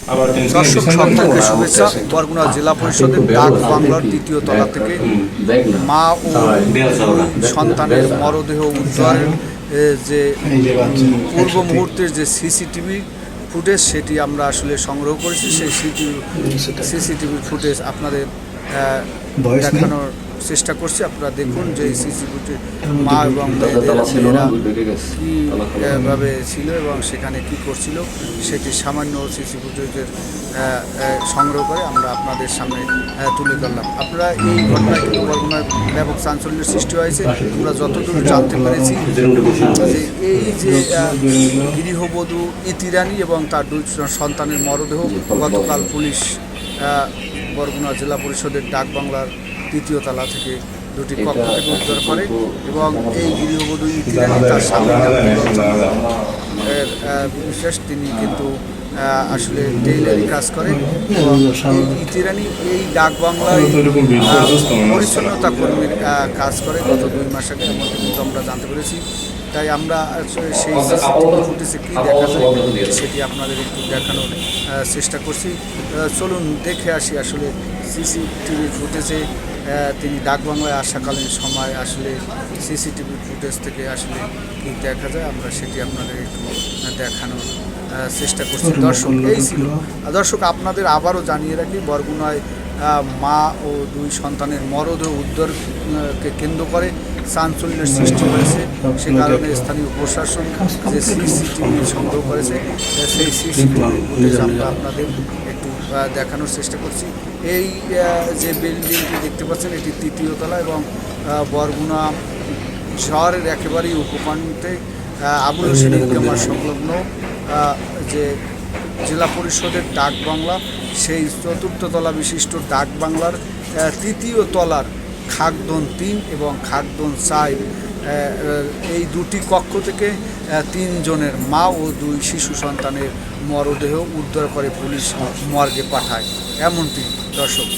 দর্শক সপ্তাহকে শুভেচ্ছা। বরগুনা জেলা পরিষদের ডাক বাংলার দ্বিতীয় তলা থেকে মা ও সন্তানের মরদেহ উদ্ধারের যে পূর্ব মুহূর্তের যে সিসিটিভি ফুটেজ সেটি আমরা আসলে সংগ্রহ করেছি। সেই সিসিটিভি ফুটেজ আপনাদের দেখানোর চেষ্টা করছি। আপনারা দেখুন যে সিসি ফুটেজ মা এবং মেয়েরা কীভাবে ছিল এবং সেখানে কি করছিল সেটি সামান্য সিসি ফুটেজের সংগ্রহ করে আমরা আপনাদের সামনে তুলে ধরলাম। আপনারা এই ঘটনায় কিন্তু বরগুনায় ব্যাপক চাঞ্চল্যের সৃষ্টি হয়েছে। আমরা যতদূর জানতে পেরেছি যে এই যে গৃহবধূ ইতি রানী এবং তার দুই সন্তানের মরদেহ গতকাল পুলিশ বরগুনা জেলা পরিষদের ডাক বাংলার তৃতীয় তলা থেকে দুটি কক্ষ থেকে উদ্ধার করে এবং এই গৃহবধূ ইতি রানী তার স্বামী বিশেষ তিনি কিন্তু আসলে টেইলারি কাজ করে এবং এই ইতি রানী এই ডাক বাংলায় পরিচ্ছন্নতা কর্মীর কাজ করে গত 2 মাস আগে এমনটি কিন্তু আমরা জানতে পেরেছি। তাই আমরা সেই ফুটেজে কী দেখা যায় সেটি আপনাদের একটু দেখানোর চেষ্টা করছি। চলুন দেখে আসি আসলে সিসিটিভি ফুটেজে তিনি ডাক বাংলায় আসাকালীন সময় আসলে সিসিটিভি ফুটেজ থেকে আসলে কী দেখা যায় আমরা সেটি আপনাদের একটু দেখানোর চেষ্টা করছি। দর্শক এই ছিল। দর্শক আপনাদের আবারও জানিয়ে রাখি, বরগুনায় মা ও 2 সন্তানের মরদেহ উদ্ধারকে কেন্দ্র করে চাঞ্চল্যের সৃষ্টি হয়েছে। সে কারণে স্থানীয় প্রশাসন যে সিসিটিভি সংগ্রহ করেছে সেই সিসিটিভি ফুটেজ আমরা আপনাদের একটু দেখানোর চেষ্টা করছি। এই যে বিল্ডিংটি দেখতে পাচ্ছেন এটি 3য় তলা এবং বরগুনা শহরের একেবারেই উপকণ্ঠে আবুল হোসেন ঈদগাহ সংলগ্ন যে জেলা পরিষদের ডাক বাংলা সেই 4র্থ তলা বিশিষ্ট ডাক বাংলার 3য় তলার খাগদন 3 এবং খাগদন 4 এই দুটি কক্ষ থেকে 3 জনের মা ও 2 শিশু সন্তানের মরদেহ উদ্ধার করে পুলিশ মর্গে পাঠায়। এমনটি দর্শক।